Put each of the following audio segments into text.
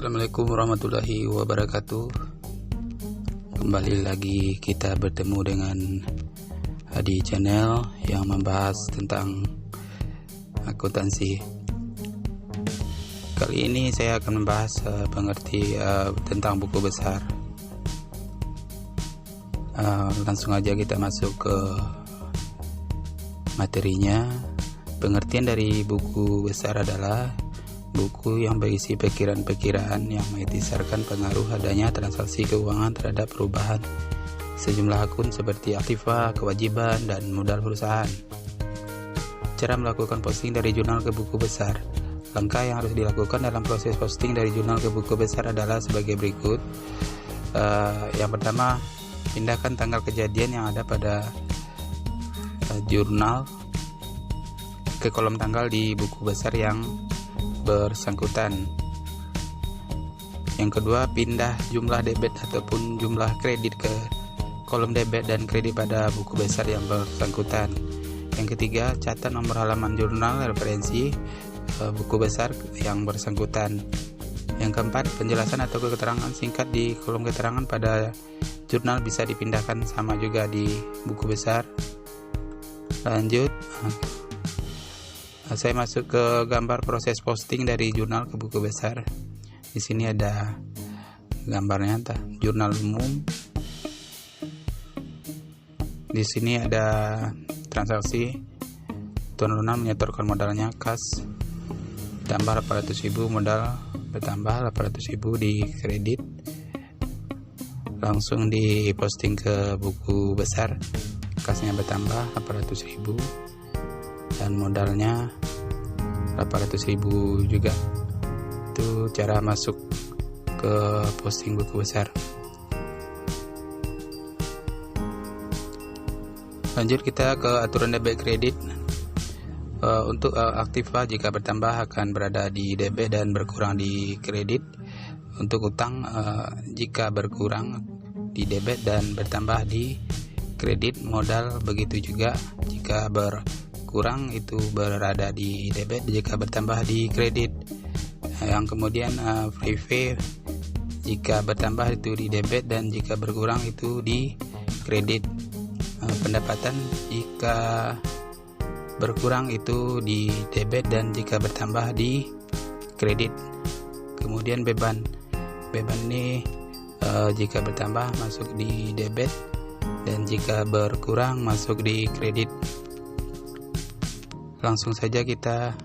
Assalamualaikum warahmatullahi wabarakatuh. Kembali lagi kita bertemu dengan Hadi Channel yang membahas tentang akuntansi. Kali ini saya akan membahas tentang buku besar. Langsung aja kita masuk ke materinya. Pengertian dari buku besar adalah buku yang berisi pikiran-pikiran yang mengisarkan pengaruh adanya transaksi keuangan terhadap perubahan sejumlah akun seperti aktiva, kewajiban, dan modal perusahaan. Cara melakukan posting dari jurnal ke buku besar. Langkah yang harus dilakukan dalam proses posting dari jurnal ke buku besar adalah sebagai berikut. Yang pertama, pindahkan tanggal kejadian yang ada pada jurnal ke kolom tanggal di buku besar yang bersangkutan. Yang kedua, pindah jumlah debit ataupun jumlah kredit ke kolom debit dan kredit pada buku besar yang bersangkutan. Yang ketiga, catat nomor halaman jurnal referensi buku besar yang bersangkutan. Yang keempat, penjelasan atau keterangan singkat di kolom keterangan pada jurnal bisa dipindahkan sama juga di buku besar. Lanjut, saya masuk ke gambar proses posting dari jurnal ke buku besar. Di sini ada gambarnya, jurnal umum. Di sini ada transaksi. Tuan Luna menyetorkan modalnya kas, tambah 800.000 modal, bertambah 800.000 di kredit. Langsung diposting ke buku besar. Kasnya bertambah 800.000 dan modalnya 800.000 juga. Itu cara masuk ke posting buku besar. Lanjut kita ke aturan debit kredit. Untuk aktiva, jika bertambah akan berada di debit dan berkurang di kredit. Untuk utang, jika berkurang di debit dan bertambah di kredit. Modal begitu juga, jika berkurang itu berada di debit, jika bertambah di kredit. Yang kemudian private, jika bertambah itu di debit dan jika berkurang itu di kredit. Pendapatan, jika berkurang itu di debit dan jika bertambah di kredit. Kemudian beban ini jika bertambah masuk di debit dan jika berkurang masuk di kredit. Langsung saja kita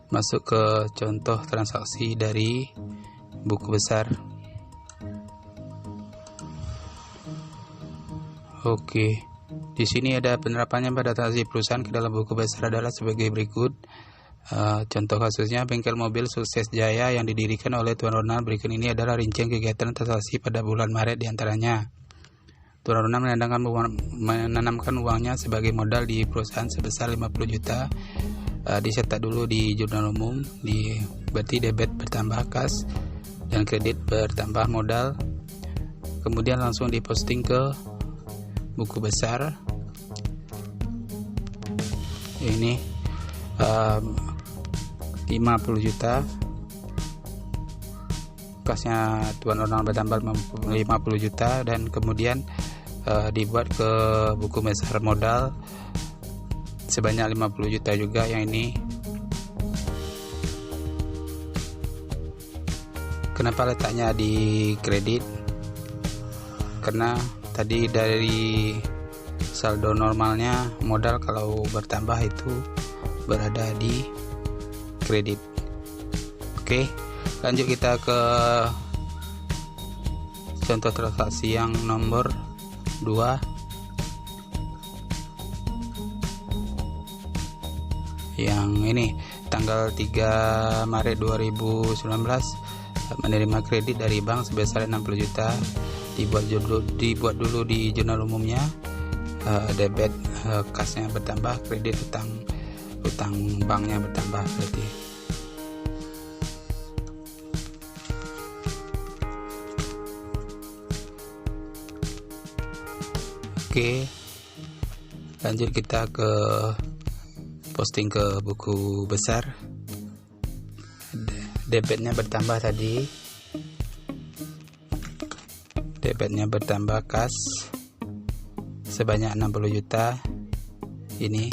masuk ke contoh transaksi dari buku besar. Oke, di sini ada penerapannya pada transaksi perusahaan ke dalam buku besar adalah sebagai berikut. Contoh kasusnya, bengkel mobil Sukses Jaya yang didirikan oleh Tuan Ronald. Berikut ini adalah rincian kegiatan transaksi pada bulan Maret diantaranya. Tuan Ronald menanamkan uangnya sebagai modal di perusahaan sebesar 50 juta. Dicetak dulu di jurnal umum, berarti debit bertambah kas dan kredit bertambah modal. Kemudian langsung diposting ke buku besar. Ini 50 juta, kasnya Tuan Ronald bertambah 50 juta dan kemudian dibuat ke buku besar modal sebanyak 50 juta juga. Yang ini kenapa letaknya di kredit? Karena tadi dari saldo normalnya modal kalau bertambah itu berada di kredit. Oke, lanjut kita ke contoh transaksi yang nomor 2. Yang ini tanggal 3 Maret 2019 menerima kredit dari bank sebesar 60 juta. Dibuat dulu di jurnal umumnya. Debit kasnya bertambah, kredit utang banknya bertambah berarti. Oke, lanjut kita ke posting ke buku besar. debitnya bertambah tadi, debitnya bertambah kas sebanyak 60 juta ini.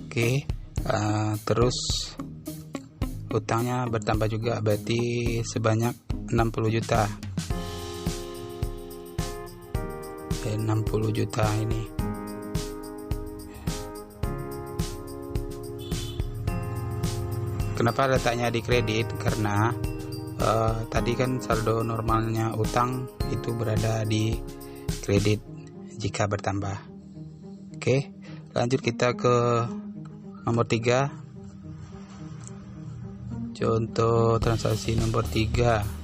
Oke, terus utangnya bertambah juga, berarti sebanyak 60 juta. 60 juta ini. Kenapa letaknya di kredit? Karena tadi kan saldo normalnya utang itu berada di kredit jika bertambah. Oke, lanjut kita ke nomor 3. Contoh transaksi nomor 3.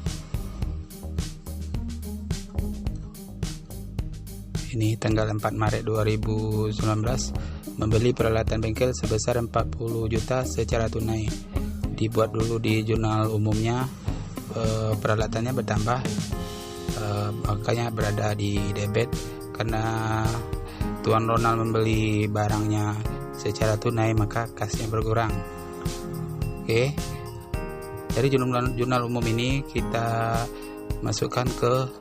Ini tanggal 4 Maret 2019, membeli peralatan bengkel sebesar 40 juta secara tunai. Dibuat dulu di jurnal umumnya, peralatannya bertambah, makanya berada di debit karena Tuan Ronald membeli barangnya secara tunai, maka kasnya berkurang. Oke, dari jurnal umum ini kita masukkan ke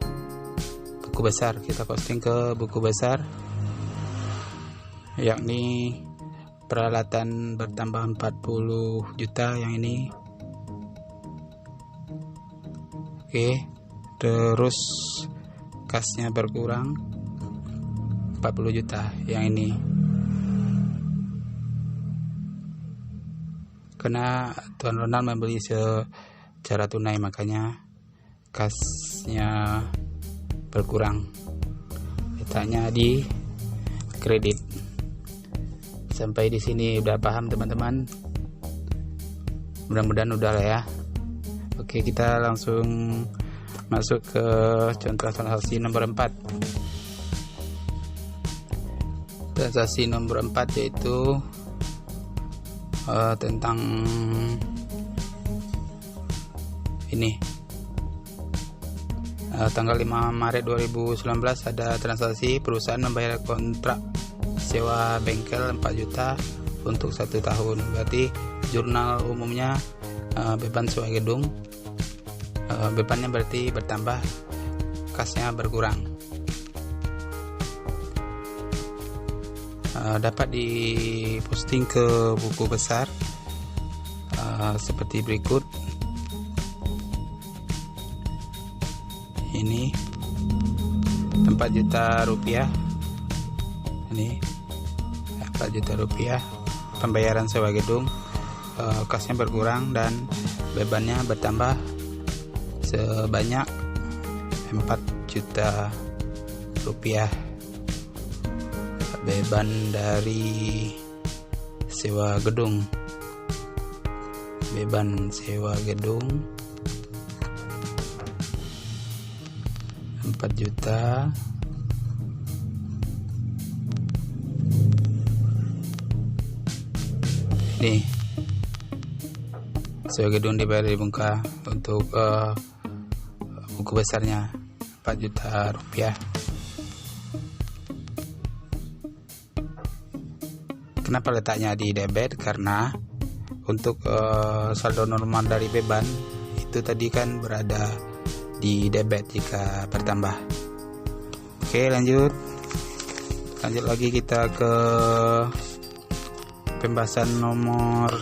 buku besar, kita posting ke buku besar, yakni peralatan bertambah 40 juta yang ini. Oke, terus kasnya berkurang 40 juta yang ini, karena Tuan Ronald membeli secara tunai, makanya kasnya berkurang, letaknya di kredit. Sampai di sini udah paham teman-teman? Mudah-mudahan udah lah ya. Oke, kita langsung masuk ke contoh transaksi nomor 4. Transaksi nomor 4 yaitu tentang ini, tanggal 5 Maret 2019 ada transaksi perusahaan membayar kontrak sewa bengkel 4 juta untuk 1 tahun. Berarti jurnal umumnya beban sewa gedung, bebannya berarti bertambah, kasnya berkurang. Dapat diposting ke buku besar seperti berikut. Ini 4 juta rupiah, ini 4 juta rupiah pembayaran sewa gedung, kasnya berkurang dan bebannya bertambah sebanyak 4 juta rupiah. Beban dari sewa gedung, beban sewa gedung 4 juta. Ini sewa gedung dibayar di muka untuk buku besarnya 4 juta rupiah. Kenapa letaknya di debit? Karena untuk saldo normal dari beban itu tadi kan berada di debit jika bertambah. Oke, lanjut lagi kita ke pembahasan nomor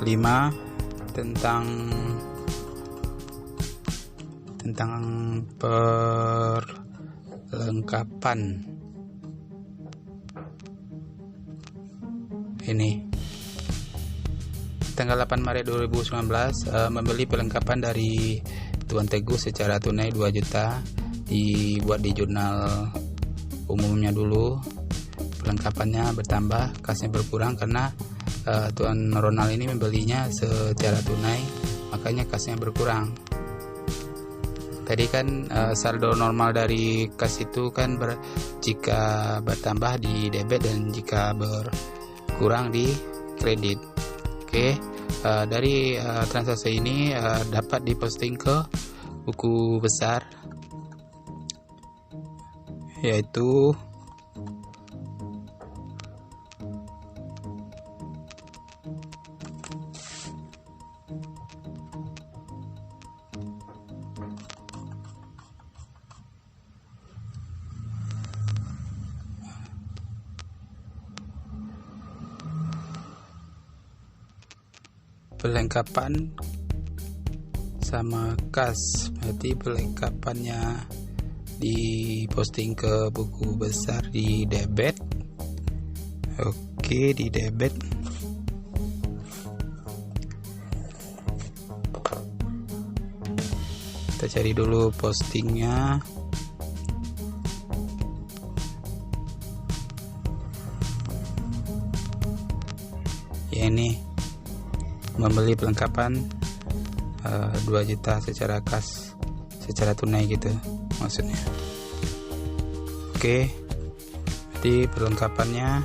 5 tentang perlengkapan. Ini tanggal 8 Maret 2019, membeli perlengkapan dari Tuan Teguh secara tunai 2 juta. Dibuat di jurnal umumnya dulu, perlengkapannya bertambah, kasnya berkurang karena Tuan Ronald ini membelinya secara tunai, makanya kasnya berkurang. Tadi kan saldo normal dari kas itu kan jika bertambah di debit dan jika berkurang di kredit. Oke, dari transaksi ini dapat diposting ke buku besar, yaitu Perlengkapan sama kas, berarti perlengkapannya diposting ke buku besar di debit. Oke, di debit. Kita cari dulu postingnya. Ya, ini membeli perlengkapan 2 juta secara kas, secara tunai gitu maksudnya. Oke, jadi perlengkapannya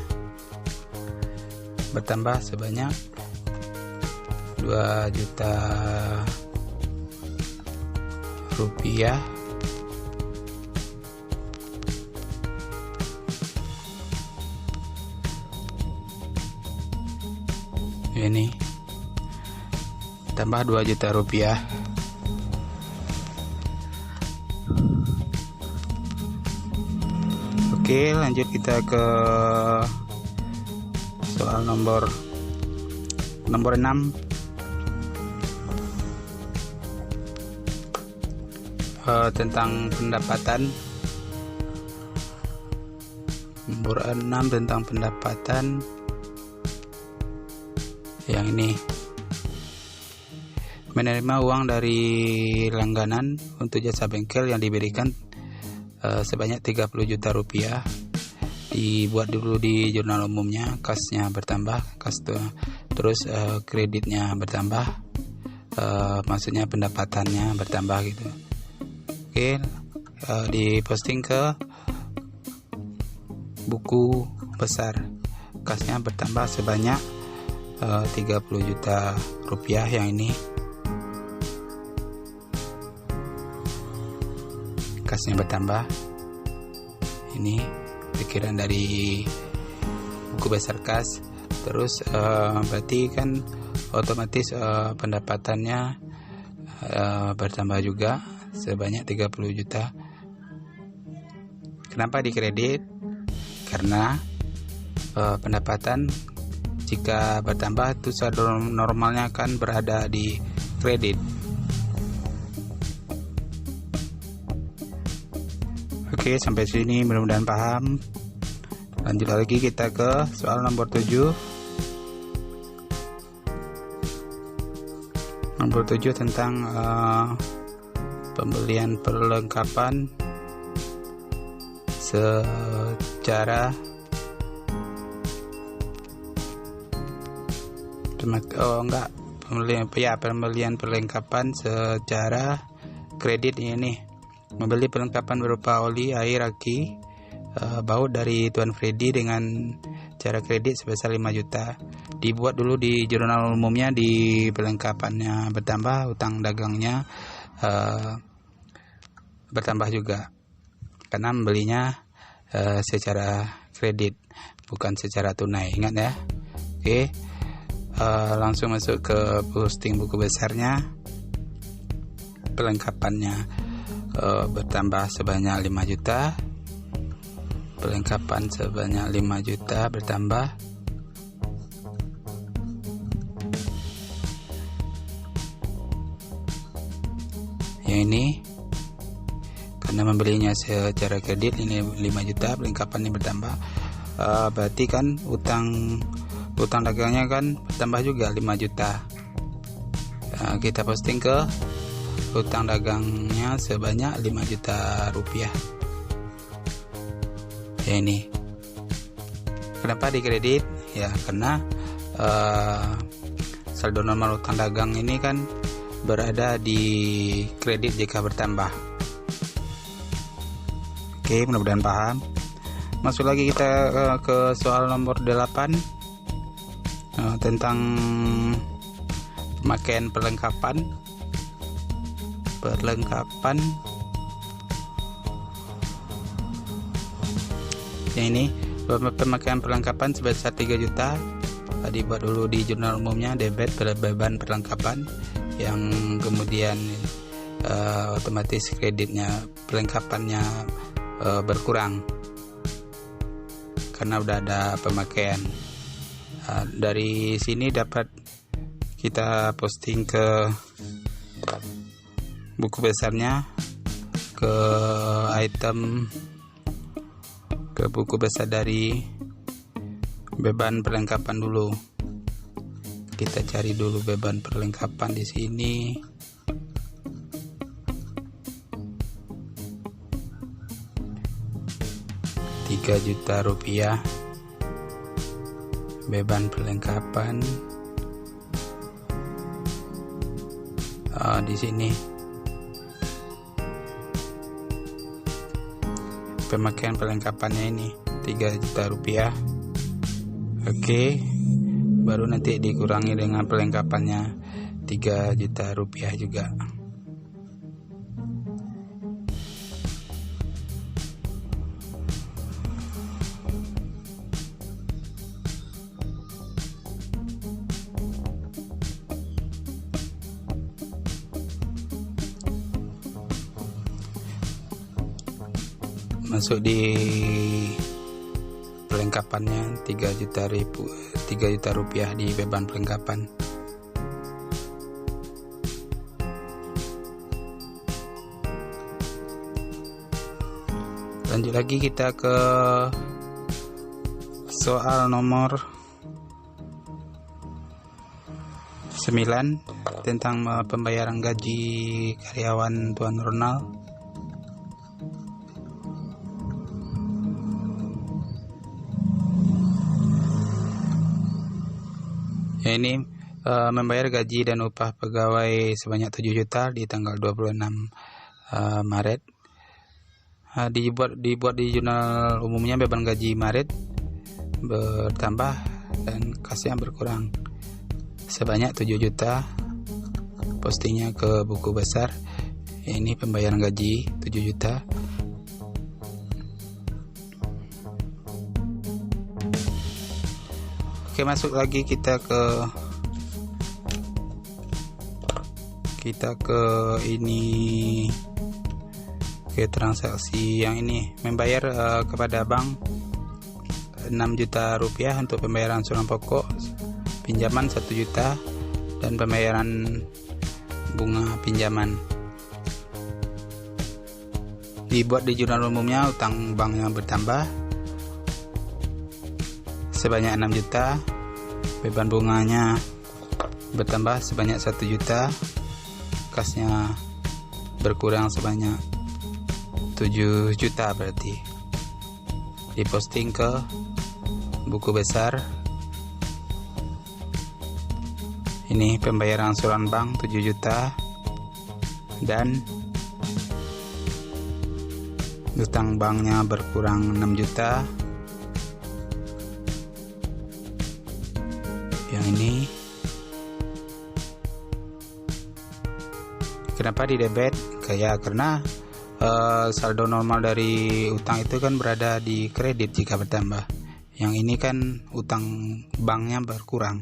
bertambah sebanyak 2 juta rupiah. Ini tambah 2 juta rupiah. Oke, lanjut kita ke soal nomor 6. Tentang pendapatan. Nomor 6 tentang pendapatan. Yang ini, menerima uang dari langganan untuk jasa bengkel yang diberikan sebanyak 30 juta rupiah. Dibuat dulu di jurnal umumnya, kasnya bertambah, terus kreditnya bertambah, maksudnya pendapatannya bertambah gitu. Oke, diposting ke buku besar, kasnya bertambah sebanyak 30 juta rupiah. Yang ini kasnya bertambah. Ini pikiran dari buku besar kas. Terus berarti kan otomatis pendapatannya bertambah juga sebanyak 30 juta. Kenapa dikredit? Karena pendapatan jika bertambah itu saldo normalnya kan berada di kredit. Oke, sampai sini mudah-mudahan paham. Lanjut lagi kita ke soal nomor 7. Nomor 7 tentang pembelian perlengkapan secara pembelian perlengkapan secara kredit. Ini membeli perlengkapan berupa oli, air, aki, baut dari Tuan Freddy dengan cara kredit sebesar 5 juta. Dibuat dulu di jurnal umumnya, di perlengkapannya bertambah, utang dagangnya bertambah juga karena membelinya secara kredit bukan secara tunai, ingat ya. Oke, langsung masuk ke posting buku besarnya. Perlengkapannya bertambah sebanyak 5 juta. Perlengkapan sebanyak 5 juta bertambah. Yang ini karena membelinya secara kredit, ini 5 juta, perlengkapannya bertambah. Berarti kan utang dagangnya kan bertambah juga 5 juta. Kita posting ke utang dagangnya sebanyak 5 juta rupiah. Ya, ini kenapa dikredit? Ya karena saldo normal utang dagang ini kan berada di kredit jika bertambah. Oke, mudah-mudahan paham. Masuk lagi kita ke soal nomor 8 tentang pemakaian perlengkapan. Yang ini pemakaian perlengkapan sebesar 3 juta. Dibuat dulu di jurnal umumnya, debit beban perlengkapan, yang kemudian otomatis kreditnya perlengkapannya berkurang karena udah ada pemakaian. Dari sini dapat kita posting ke buku besarnya, ke item, ke buku besar dari beban perlengkapan dulu. Kita cari dulu beban perlengkapan di sini. Rp3 juta beban perlengkapan. Di sini pemakaian perlengkapannya ini Rp3 juta. Oke, baru nanti dikurangi dengan perlengkapannya Rp3 juta juga. Masuk di perlengkapannya Rp3 juta di beban perlengkapan. Lanjut lagi kita ke soal nomor 9 tentang pembayaran gaji karyawan Tuan Ronald. Ini membayar gaji dan upah pegawai sebanyak 7 juta di tanggal 26 Maret. Dibuat di jurnal umumnya beban gaji Maret bertambah dan kasnya berkurang sebanyak 7 juta. Postingnya ke buku besar. Ini pembayaran gaji 7 juta. Oke, masuk lagi kita ke ini, ke transaksi yang ini, membayar kepada bank Rp6 juta untuk pembayaran surat pokok, pinjaman 1 juta, dan pembayaran bunga pinjaman. Dibuat di jurnal umumnya, utang banknya bertambah sebanyak 6 juta, beban bunganya bertambah sebanyak 1 juta, kasnya berkurang sebanyak 7 juta. Berarti diposting ke buku besar. Ini pembayaran angsuran bank 7 juta dan utang banknya berkurang 6 juta. Yang ini kenapa di debit? Karena saldo normal dari utang itu kan berada di kredit jika bertambah. Yang ini kan utang banknya berkurang,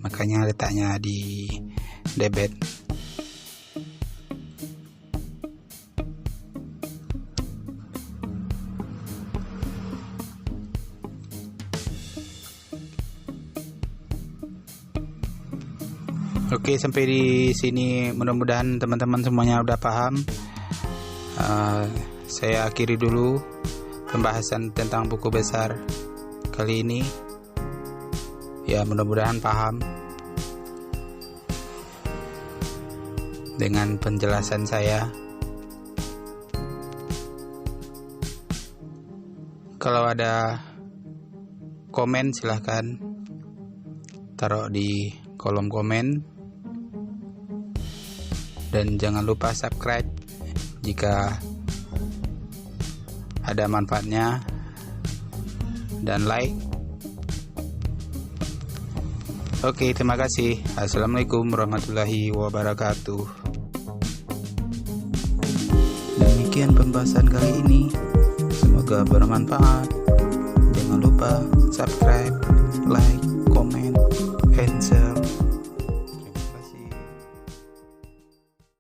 makanya letaknya di debit. Oke, sampai di sini mudah-mudahan teman-teman semuanya udah paham. Saya akhiri dulu pembahasan tentang buku besar kali ini. Ya, mudah-mudahan paham dengan penjelasan saya. Kalau ada komen silahkan taruh di kolom komen. Dan jangan lupa subscribe jika ada manfaatnya, dan like. Oke, terima kasih. Assalamualaikum warahmatullahi wabarakatuh. Demikian pembahasan kali ini. Semoga bermanfaat. Jangan lupa subscribe, like,